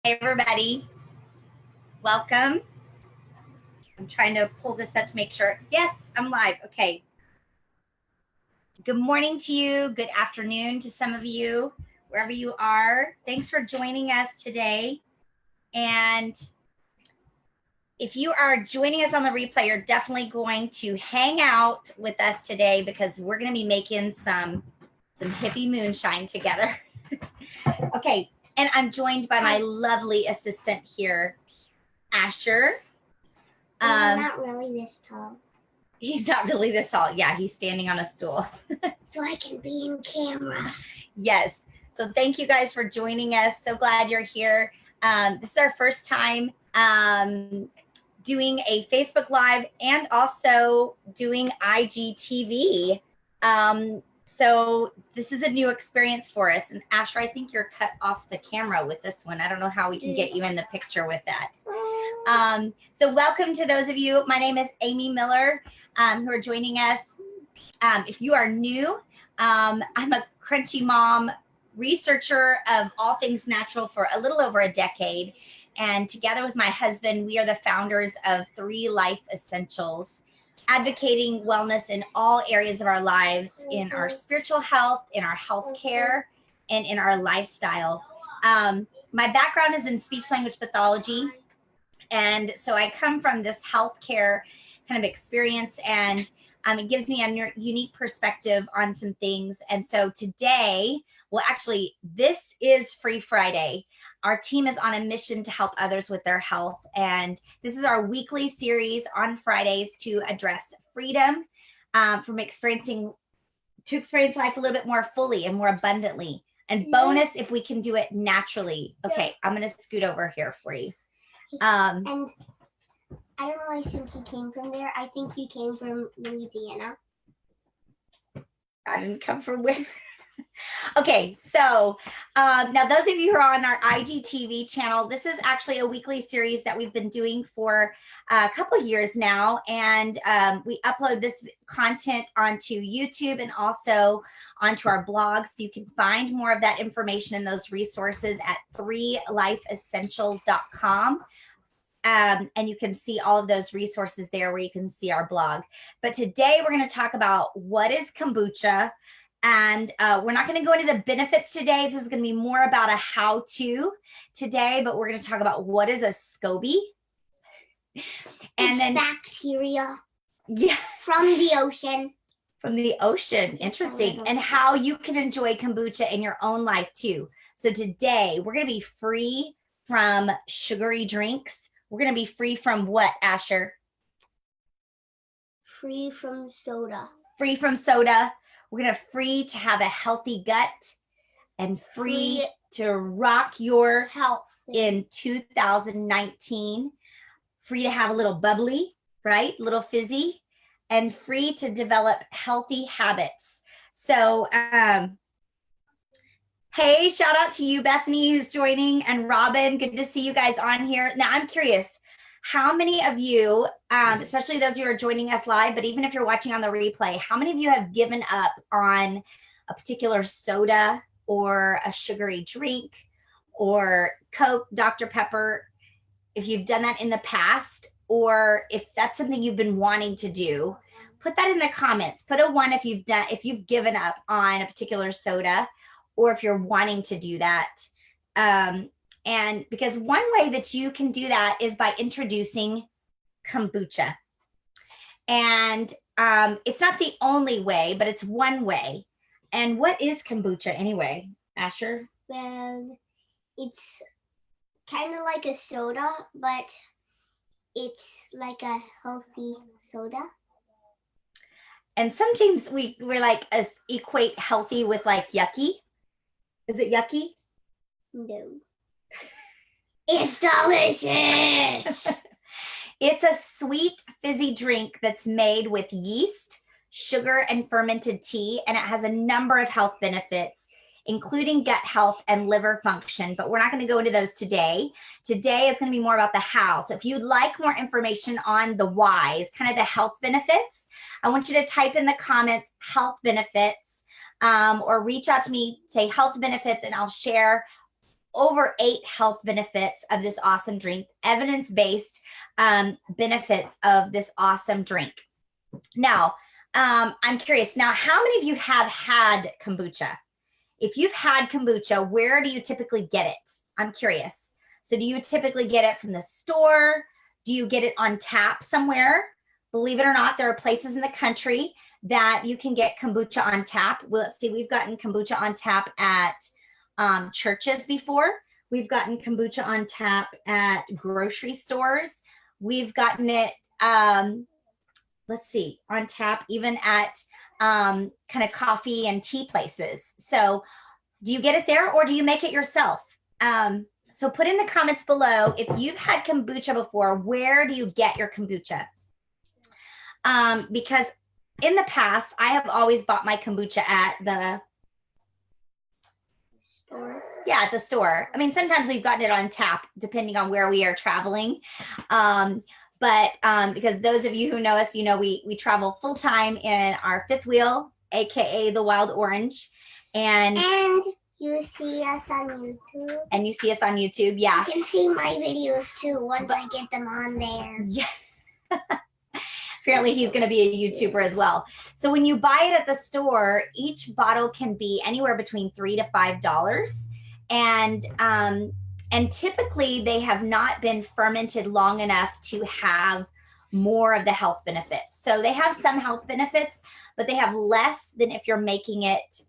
Hey everybody, welcome. I'm trying to pull this up to make sure. Yes, I'm live. Okay. Good morning to you. Good afternoon to some of you, wherever you are. Thanks for joining us today. And if you are joining us on the replay, you're definitely going to hang out with us today because we're going to be making some Hippie Moonshine together. Okay. And I'm joined by my lovely assistant here, Asher. He's not really this tall. He's not really this tall. Yeah, he's standing on a stool. So I can be in camera. Yes. So thank you guys for joining us. So glad you're here. This is our first time doing a Facebook Live and also doing IGTV. So this is a new experience for us. And Asher, I think you're cut off the camera with this one. I don't know how we can get you in the picture with that. So welcome to those of you. My name is Amy Miller, who are joining us. If you are new, I'm a crunchy mom researcher of all things natural for a little over a decade. And together with my husband, we are the founders of 3 Life Essentials, advocating wellness in all areas of our lives, in our spiritual health, in our health care, and in our lifestyle. My background is in speech language pathology. And so I come from this healthcare kind of experience, and it gives me a unique perspective on some things. And so today, well, actually, this is Free Friday. Our team is on a mission to help others with their health. And this is our weekly series on Fridays to address freedom from experience life a little bit more fully and more abundantly. And bonus, if we can do it naturally. Okay, I'm going to scoot over here for you. And I don't really think he came from there. I think he came from Louisiana. I didn't come from where? Okay, so now those of you who are on our IGTV channel, this is actually a weekly series that we've been doing for a couple of years now. And we upload this content onto YouTube and also onto our blog. So you can find more of that information and those resources at 3lifeessentials.com. And you can see all of those resources there where you can see our blog. But today we're going to talk about what is kombucha. And we're not going to go into the benefits today. This is going to be more about a how-to today, but we're going to talk about what is a SCOBY. And then bacteria. Yeah. From the ocean. From the ocean. Interesting. And how you can enjoy kombucha in your own life too. So today we're going to be free from sugary drinks. We're going to be free from what, Asher? Free from soda. Free from soda. We're going to free to have a healthy gut and free to rock your health in 2019. Free to have a little bubbly, right? Little fizzy, and free to develop healthy habits. So, hey, shout out to you, Bethany, who's joining, and Robin. Good to see you guys on here. Now, I'm curious, how many of you, especially those who are joining us live, but even if you're watching on the replay, how many of you have given up on a particular soda or a sugary drink or Coke, Dr. Pepper? If you've done that in the past, or if that's something you've been wanting to do, put that in the comments. Put a 1 if you've given up on a particular soda, or if you're wanting to do that. And because one way that you can do that is by introducing kombucha. And it's not the only way, but it's one way. And what is kombucha anyway, Asher? Well, it's kind of like a soda, but it's like a healthy soda. And sometimes we're like equate healthy with like yucky. Is it yucky? No. It's delicious. It's a sweet, fizzy drink that's made with yeast, sugar, and fermented tea, and it has a number of health benefits, including gut health and liver function, but we're not going to go into those today. Today is going to be more about the how. So if you'd like more information on the whys, kind of the health benefits, I want you to type in the comments health benefits, or reach out to me, say health benefits, and I'll share over 8 health benefits of this awesome drink, evidence-based benefits of this awesome drink. Now, I'm curious. Now, how many of you have had kombucha? If you've had kombucha, where do you typically get it? I'm curious. So do you typically get it from the store? Do you get it on tap somewhere? Believe it or not, there are places in the country that you can get kombucha on tap. Well, let's see, we've gotten kombucha on tap at churches before. We've gotten kombucha on tap at grocery stores. We've gotten it, let's see, on tap even at kind of coffee and tea places. So do you get it there or do you make it yourself? So put in the comments below if you've had kombucha before, where do you get your kombucha? Because in the past, I have always bought my kombucha at the store. Yeah, at the store. I mean, sometimes we've gotten it on tap, depending on where we are traveling. But because those of you who know us, you know, we travel full time in our fifth wheel, AKA the Wild Orange. And you see us on YouTube. And you see us on YouTube, yeah. You can see my videos too once I get them on there. Yeah. Apparently he's going to be a YouTuber as well. So when you buy it at the store, each bottle can be anywhere between $3 to $5. And typically they have not been fermented long enough to have more of the health benefits. So they have some health benefits, but they have less than if you're making it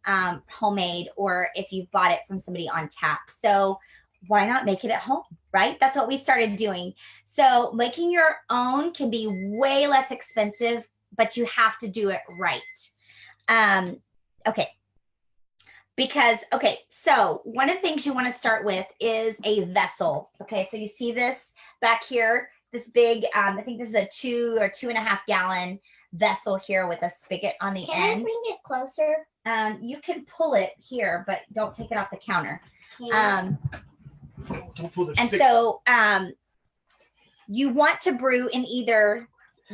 homemade or if you've bought it from somebody on tap. So why not make it at home, right? That's what we started doing. So making your own can be way less expensive, but you have to do it right. Okay. Because, okay, so one of the things you want to start with is a vessel. Okay, so you see this back here, this big, I think this is a 2 or 2.5 gallon vessel here with a spigot on the end. Can I bring it closer? You can pull it here, but don't take it off the counter. Don't pull the and stick. so you want to brew in either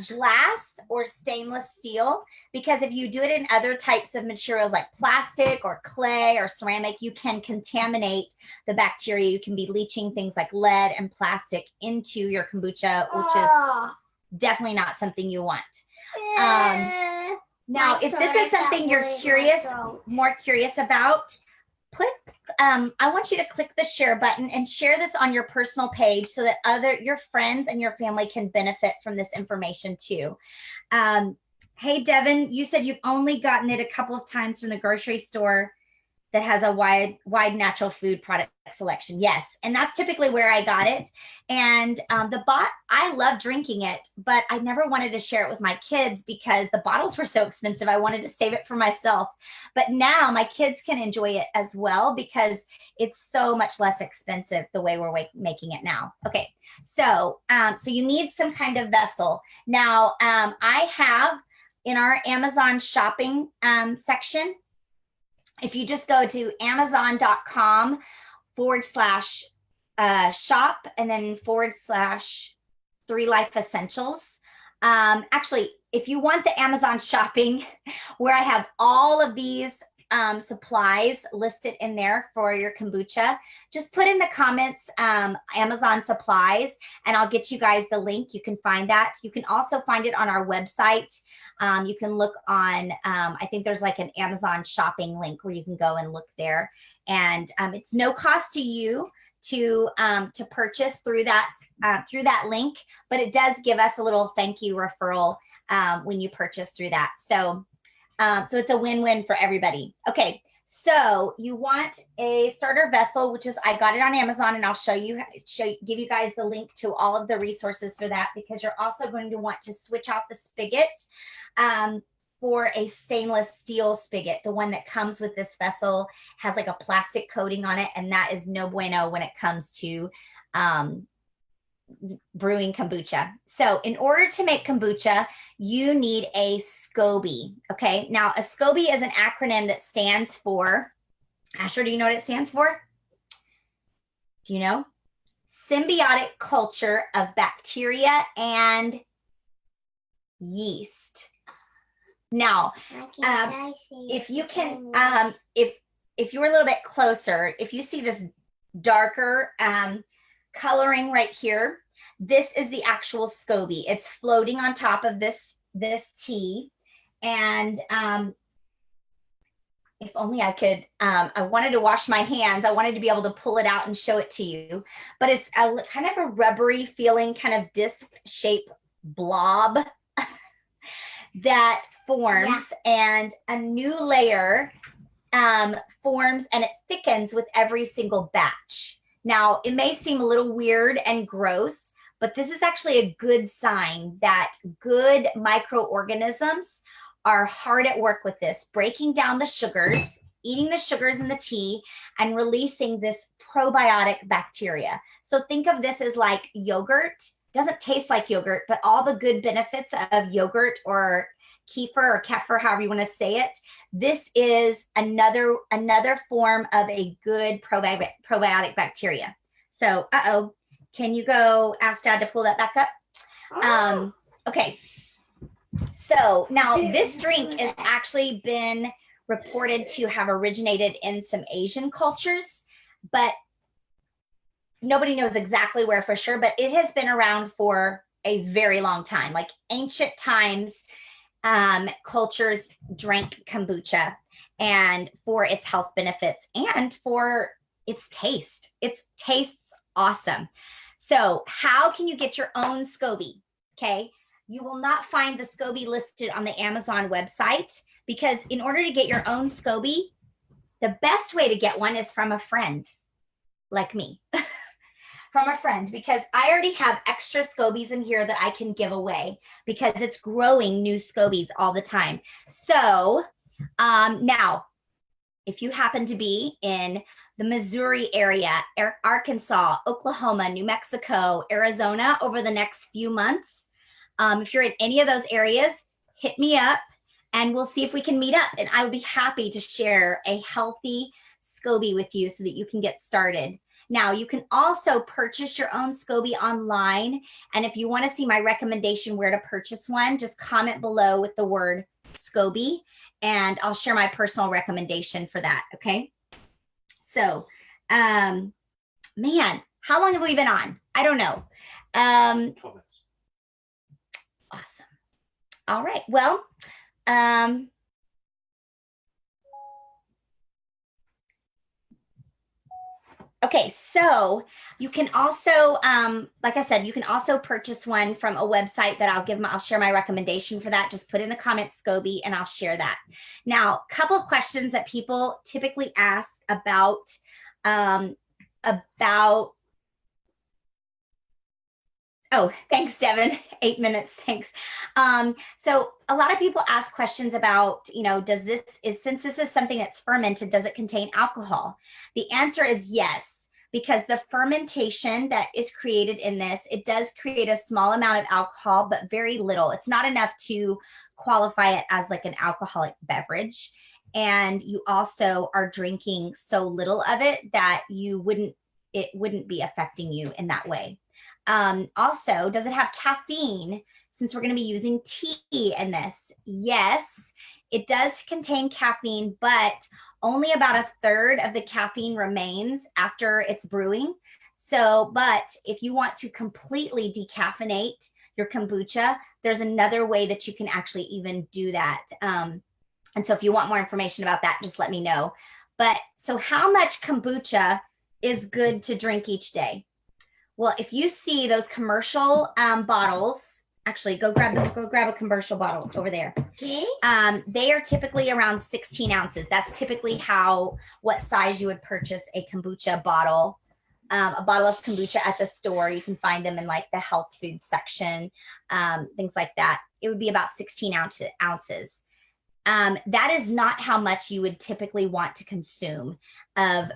glass or stainless steel, because if you do it in other types of materials like plastic or clay or ceramic, you can contaminate the bacteria. You can be leaching things like lead and plastic into your kombucha, which is definitely not something you want. Now, if this is something you're more curious about, I want you to click the share button and share this on your personal page so that your friends and your family can benefit from this information too. Hey, Devin, you said you've only gotten it a couple of times from the grocery store that has a wide natural food product selection. Yes, and that's typically where I got it. And I love drinking it, but I never wanted to share it with my kids because the bottles were so expensive. I wanted to save it for myself. But now my kids can enjoy it as well because it's so much less expensive the way we're making it now. Okay, so you need some kind of vessel. Now, I have in our Amazon shopping section, if you just go to amazon.com/shop and then /3 Life Essentials. Actually, if you want the Amazon shopping where I have all of these supplies listed in there for your kombucha, just put in the comments Amazon supplies and I'll get you guys the link. You can find that. You can also find it on our website. You can look on, I think there's like an Amazon shopping link where you can go and look there. And it's no cost to you to purchase through that link, but it does give us a little thank you referral when you purchase through that. So it's a win-win for everybody. Okay, so you want a starter vessel, which is, I got it on Amazon, and I'll give you guys the link to all of the resources for that, because you're also going to want to switch out the spigot for a stainless steel spigot. The one that comes with this vessel has like a plastic coating on it, and that is no bueno when it comes to brewing kombucha. So in order to make kombucha, you need a SCOBY. Okay, now a SCOBY is an acronym that stands for, Asher, do you know what it stands for? Do you know? Symbiotic culture of bacteria and yeast. Now, if you can, if you're a little bit closer, if you see this darker coloring right here. This is the actual SCOBY. It's floating on top of this tea. And if only I could, I wanted to wash my hands. I wanted to be able to pull it out and show it to you, but it's a kind of a rubbery feeling, kind of disc shaped blob that forms, and a new layer forms, and it thickens with every single batch. Now, it may seem a little weird and gross, but this is actually a good sign that good microorganisms are hard at work with this, breaking down the sugars, eating the sugars in the tea, and releasing this probiotic bacteria. So think of this as like yogurt. Doesn't taste like yogurt, but all the good benefits of yogurt or kefir, however you want to say it. This is another form of a good probiotic bacteria. So, can you go ask Dad to pull that back up? Okay. So now this drink has actually been reported to have originated in some Asian cultures, but nobody knows exactly where for sure, but it has been around for a very long time. Like ancient times, cultures drank kombucha, and for its health benefits and for its taste. It tastes awesome. So how can you get your own SCOBY? Okay. You will not find the SCOBY listed on the Amazon website, because in order to get your own SCOBY, the best way to get one is from a friend like me. From a friend, because I already have extra SCOBYs in here that I can give away, because it's growing new SCOBYs all the time. So now, if you happen to be in the Missouri area, Arkansas, Oklahoma, New Mexico, Arizona over the next few months, if you're in any of those areas, hit me up and we'll see if we can meet up. And I would be happy to share a healthy SCOBY with you so that you can get started. Now, you can also purchase your own SCOBY online. And if you want to see my recommendation where to purchase one, just comment below with the word SCOBY, and I'll share my personal recommendation for that. Okay. So, man, how long have we been on? I don't know. 12 minutes. Awesome. All right. Well, okay, so you can also, like I said, you can also purchase one from a website that I'll share my recommendation for that. Just put in the comments SCOBY and I'll share that. Now, a couple of questions that people typically ask about, oh, thanks, Devin. 8 minutes, thanks. So a lot of people ask questions about, since this is something that's fermented, does it contain alcohol? The answer is yes, because the fermentation that is created in this, it does create a small amount of alcohol, but very little. It's not enough to qualify it as like an alcoholic beverage. And you also are drinking so little of it that it wouldn't be affecting you in that way. Also, does it have caffeine, since we're going to be using tea in this? Yes, it does contain caffeine, but only about a third of the caffeine remains after it's brewing. So, but if you want to completely decaffeinate your kombucha, there's another way that you can actually even do that. And so if you want more information about that, just let me know. But so how much kombucha is good to drink each day? Well, if you see those commercial bottles, actually go grab a commercial bottle over there. Okay. They are typically around 16 ounces. That's typically what size you would purchase a kombucha bottle, a bottle of kombucha at the store. You can find them in like the health food section, things like that. It would be about 16 ounces. That is not how much you would typically want to consume of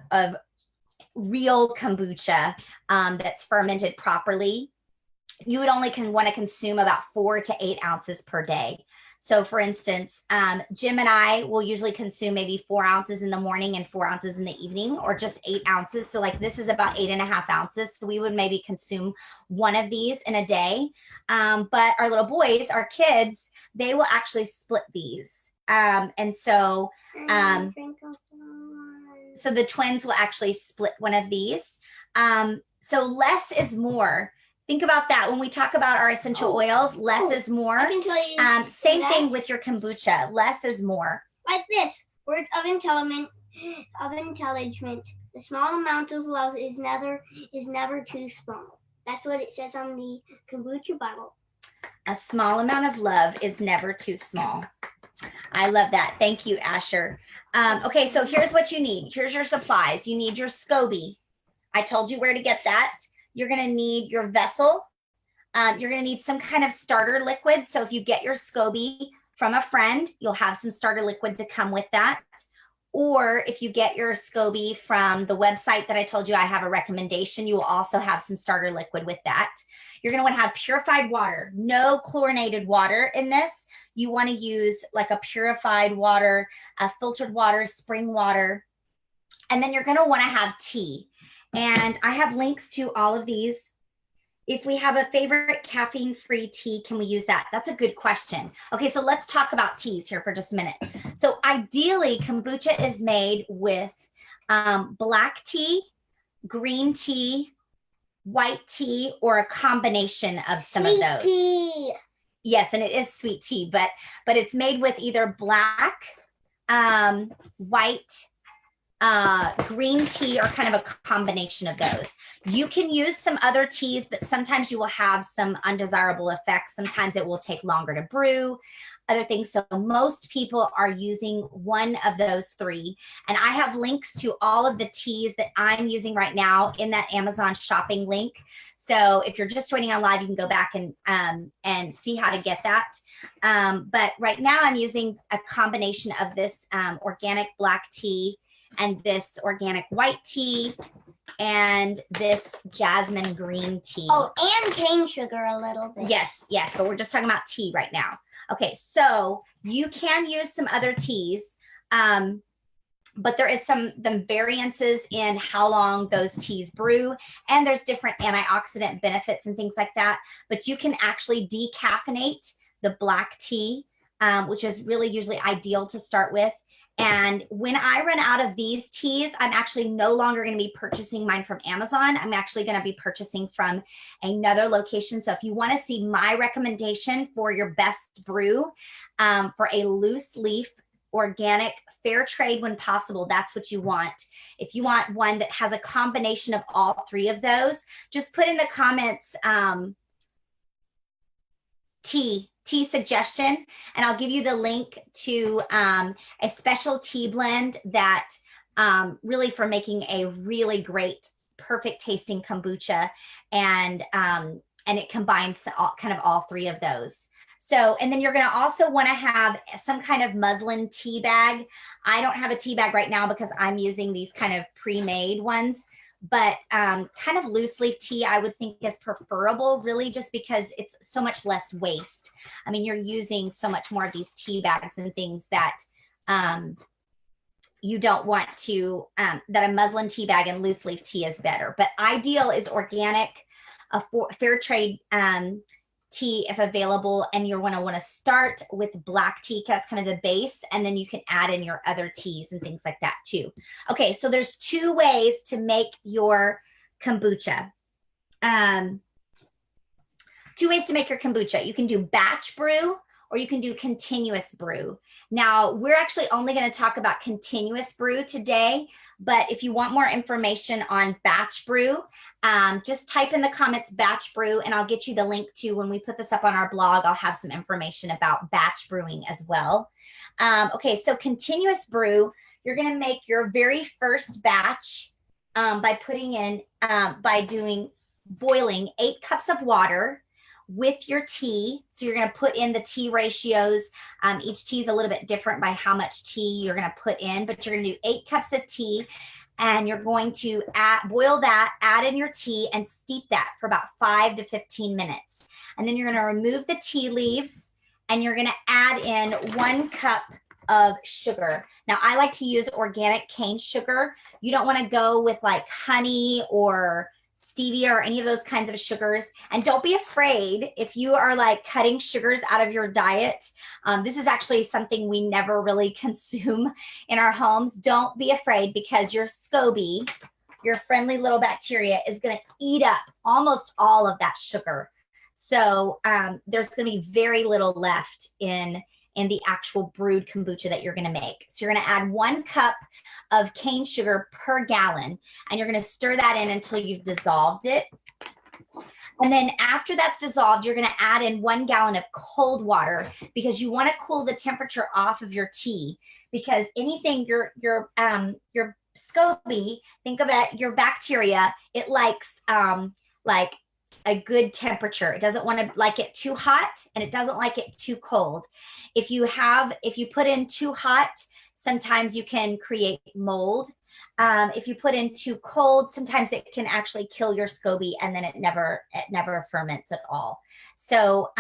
real kombucha that's fermented properly. You would only want to consume about 4 to 8 ounces per day. So for instance, Jim and I will usually consume maybe 4 ounces in the morning and 4 ounces in the evening, or just 8 ounces. So like this is about 8.5 ounces. So we would maybe consume one of these in a day. But our little boys, our kids, they will actually split these. And so, So the twins will actually split one of these. So less is more. Think about that when we talk about our essential oils. Less is more. I can tell you. Same thing with your kombucha. Less is more. Like this. Words of intelligence. The small amount of love is never too small. That's what it says on the kombucha bottle. A small amount of love is never too small. I love that. Thank you, Asher. Okay, so here's what you need. Here's your supplies. You need your SCOBY. I told you where to get that. You're going to need your vessel. You're going to need some kind of starter liquid. So if you get your SCOBY from a friend, you'll have some starter liquid to come with that. Or if you get your SCOBY from the website that I told you I have a recommendation, you will also have some starter liquid with that. You're going to want to have purified water, no chlorinated water in this. You want to use like a purified water, filtered water, spring water. And then you're going to want to have tea. And I have links to all of these. If we have a favorite caffeine-free tea, can we use that? That's a good question. Okay, so let's talk about teas here for just a minute. So ideally, kombucha is made with black tea, green tea, white tea, or a combination of some of those. Tea. Yes, and it is sweet tea, but it's made with either black, white, green tea, or kind of a combination of those. You can use some other teas, but sometimes you will have some undesirable effects. Sometimes it will take longer to brew, other things. So most people are using one of those three. And I have links to all of the teas that I'm using right now in that Amazon shopping link. So if you're just joining on live, you can go back and see how to get that. But right now I'm using a combination of this organic black tea and this organic white tea and this jasmine green tea. Oh, and cane sugar a little bit. Yes, but we're just talking about tea right now. Okay, so you can use some other teas, but there is some variances in how long those teas brew, and there's different antioxidant benefits and things like that. But you can actually decaffeinate the black tea, which is really usually ideal to start with. And when I run out of these teas, I'm actually no longer going to be purchasing mine from Amazon. I'm actually going to be purchasing from another location. So if you want to see my recommendation for your best brew, for a loose leaf, organic, fair trade when possible, that's what you want. If you want one that has a combination of all three of those, just put in the comments tea suggestion, and I'll give you the link to a special tea blend that really for making a really great, perfect tasting kombucha, and it combines all three of those. So, and then you're going to also want to have some kind of muslin tea bag. I don't have a tea bag right now because I'm using these kind of pre-made ones. But kind of loose leaf tea, I would think is preferable, really, just because it's so much less waste. I mean, you're using so much more of these tea bags and things that you don't want to, that a muslin tea bag and loose leaf tea is better. But ideal is organic, fair trade tea if available, and you're going to want to start with black tea. That's kind of the base, and then you can add in your other teas and things like that too. Okay, so there's two ways to make your kombucha. Two ways to make your kombucha. You can do batch brew, or you can do continuous brew. Now, we're actually only going to talk about continuous brew today, but if you want more information on batch brew, just type in the comments batch brew, and I'll get you the link to, when we put this up on our blog, I'll have some information about batch brewing as well. Okay, so continuous brew, you're going to make your very first batch by putting in, boiling 8 cups of water with your tea. So you're going to put in the tea ratios. Each tea is a little bit different by how much tea you're going to put in, but you're going to do 8 cups of tea, and you're going to boil that, add in your tea, and steep that for about 5 to 15 minutes. And then you're going to remove the tea leaves, and you're going to add in 1 cup of sugar. Now, I like to use organic cane sugar. You don't want to go with like honey or stevia or any of those kinds of sugars. And don't be afraid if you are like cutting sugars out of your diet. This is actually something we never really consume in our homes. Don't be afraid, because your SCOBY, your friendly little bacteria, is going to eat up almost all of that sugar. So there's going to be very little left in the actual brewed kombucha that you're going to make. So you're going to add 1 cup of cane sugar per gallon, and you're going to stir that in until you've dissolved it. And then after that's dissolved, you're going to add in 1 gallon of cold water, because you want to cool the temperature off of your tea, because anything your SCOBY, think of it, your bacteria, it likes like a good temperature. It doesn't want to like it too hot, and it doesn't like it too cold. If you put in too hot, sometimes you can create mold. If you put in too cold, sometimes it can actually kill your SCOBY, and then it never ferments at all. So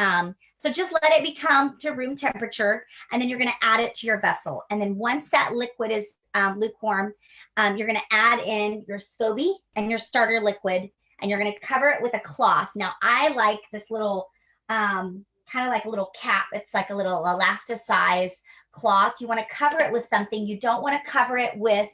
so just let it become to room temperature, and then you're going to add it to your vessel. And then once that liquid is lukewarm, you're going to add in your SCOBY and your starter liquid, and you're going to cover it with a cloth. Now, I like this little, kind of like a little cap. It's like a little elasticize cloth. You want to cover it with something. You don't want to cover it with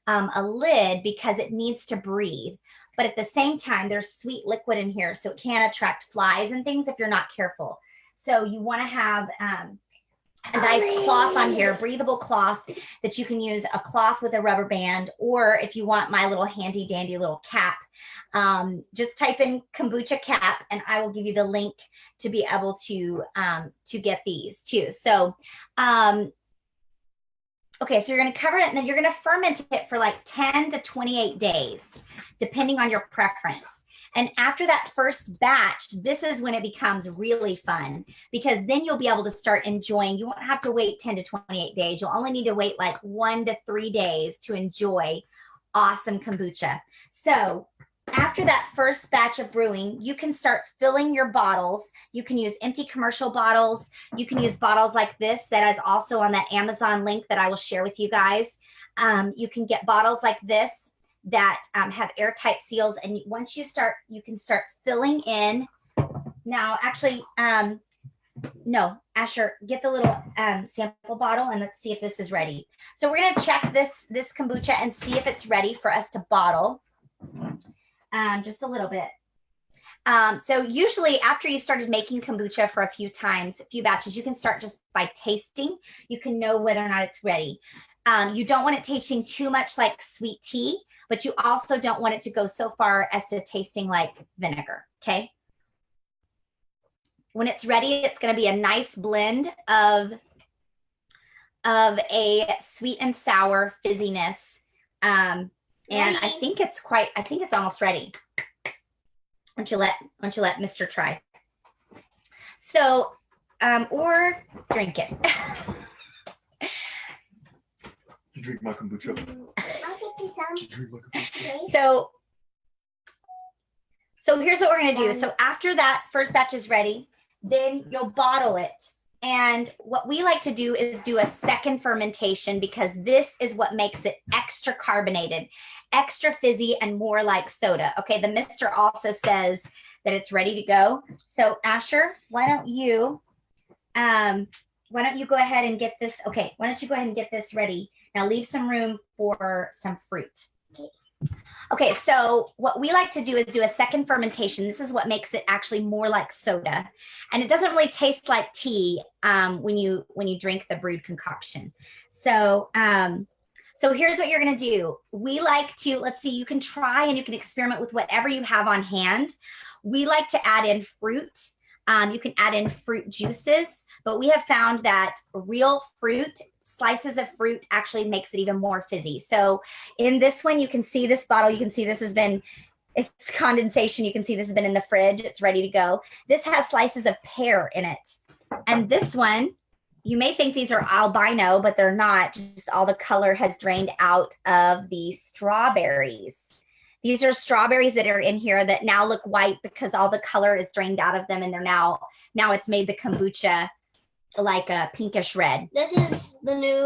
a lid, because it needs to breathe. But at the same time, there's sweet liquid in here, so it can attract flies and things if you're not careful. So you want to have a nice cloth on here, breathable cloth that you can use, a cloth with a rubber band, or if you want my little handy dandy little cap, just type in kombucha cap, and I will give you the link to be able to get these too. So, okay, so you're going to cover it, and then you're going to ferment it for like 10 to 28 days, depending on your preference. And after that first batch, this is when it becomes really fun, because then you'll be able to start enjoying. You won't have to wait 10 to 28 days. You'll only need to wait like 1 to 3 days to enjoy awesome kombucha. So after that first batch of brewing, you can start filling your bottles. You can use empty commercial bottles. You can use bottles like this that is also on that Amazon link that I will share with you guys. You can get bottles like this that have airtight seals. And once you start, you can start filling in. Now, actually, no, Asher, get the little sample bottle, and let's see if this is ready. So we're going to check this kombucha and see if it's ready for us to bottle. Just a little bit. So usually after you started making kombucha for a few batches, you can start just by tasting. You can know whether or not it's ready. You don't want it tasting too much like sweet tea, but you also don't want it to go so far as to tasting like vinegar, okay? When it's ready, it's going to be a nice blend of a sweet and sour fizziness. And I think it's almost ready. Why don't you let Mr. try? So, or drink it. You drink my kombucha. So here's what we're going to do. So after that first batch is ready, then you'll bottle it. And what we like to do is do a second fermentation, because this is what makes it extra carbonated, extra fizzy, and more like soda. Okay, the mister also says that it's ready to go. So Asher, why don't you go ahead and get this? Okay, why don't you go ahead and get this ready? Now leave some room for some fruit. Okay, so what we like to do is do a second fermentation. This is what makes it actually more like soda. And it doesn't really taste like tea when you drink the brewed concoction. So, so here's what you're going to do. We like to, let's see, you can try and you can experiment with whatever you have on hand. We like to add in fruit. You can add in fruit juices, but we have found that real fruit, slices of fruit, actually makes it even more fizzy. So in this one, you can see this bottle, you can see this has been, it's condensation. You can see this has been in the fridge. It's ready to go. This has slices of pear in it. And this one, you may think these are albino, but they're not. Just all the color has drained out of the strawberries. These are strawberries that are in here that now look white because all the color is drained out of them, and they're now it's made the kombucha like a pinkish red. This is the new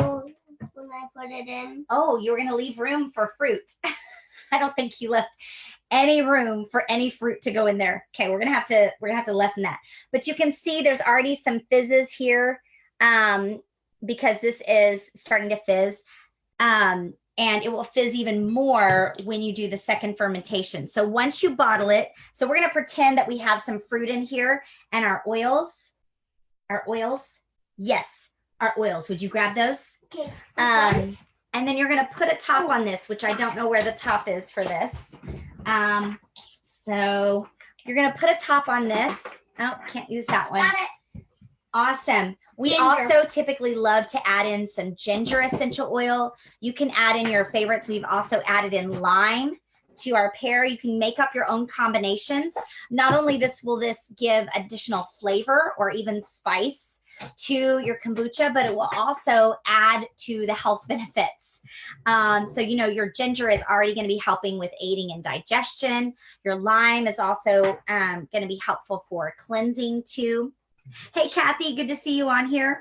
when I put it in. Oh, you were going to leave room for fruit. I don't think you left any room for any fruit to go in there. Okay, we're gonna have to lessen that. But you can see there's already some fizzes here because this is starting to fizz. And it will fizz even more when you do the second fermentation. So once you bottle it, so we're gonna pretend that we have some fruit in here and our oils. Yes, our oils. Would you grab those? Okay. And then you're going to put a top on this, which I don't know where the top is for this. So you're going to put a top on this. Oh, can't use that one. Got it. Awesome. We Ginger. also typically love to add in some ginger essential oil. You can add in your favorites. We've also added in lime to our pair. You can make up your own combinations. Not only will this give additional flavor or even spice to your kombucha, but it will also add to the health benefits. So, you know, your ginger is already going to be helping with aiding in digestion. Your lime is also going to be helpful for cleansing too. Hey, Kathy, good to see you on here.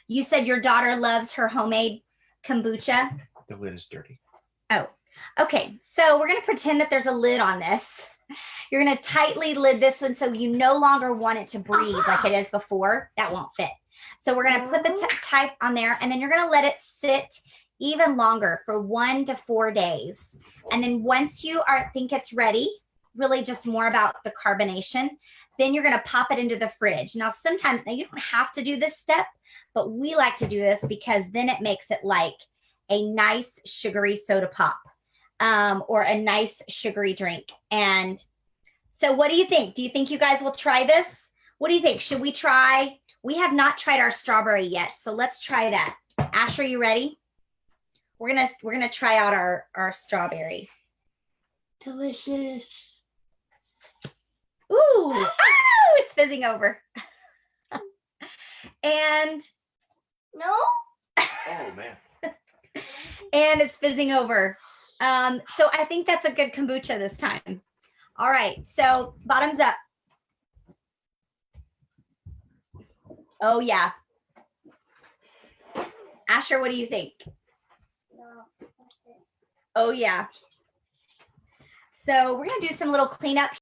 You said your daughter loves her homemade kombucha. The lid is dirty. Oh, okay. So we're going to pretend that there's a lid on this. You're going to tightly lid this one so you no longer want it to breathe like it is before. That won't fit. So we're going to put the type on there, and then you're going to let it sit even longer for 1 to 4 days. And then once you think it's ready, really just more about the carbonation, then you're going to pop it into the fridge. Now, sometimes, you don't have to do this step, but we like to do this because then it makes it like a nice sugary soda pop. Or a nice sugary drink. And so what do you think? Do you think you guys will try this? What do you think? Should we try? We have not tried our strawberry yet, so let's try that. Ash, are you ready? We're gonna try out our strawberry. Delicious. Ooh, oh, it's fizzing over. And No? Oh man. and it's fizzing over. So I think that's a good kombucha this time. All right, so bottoms up. Oh yeah. Asher, what do you think? No. What's this? Oh yeah. So we're gonna do some little cleanup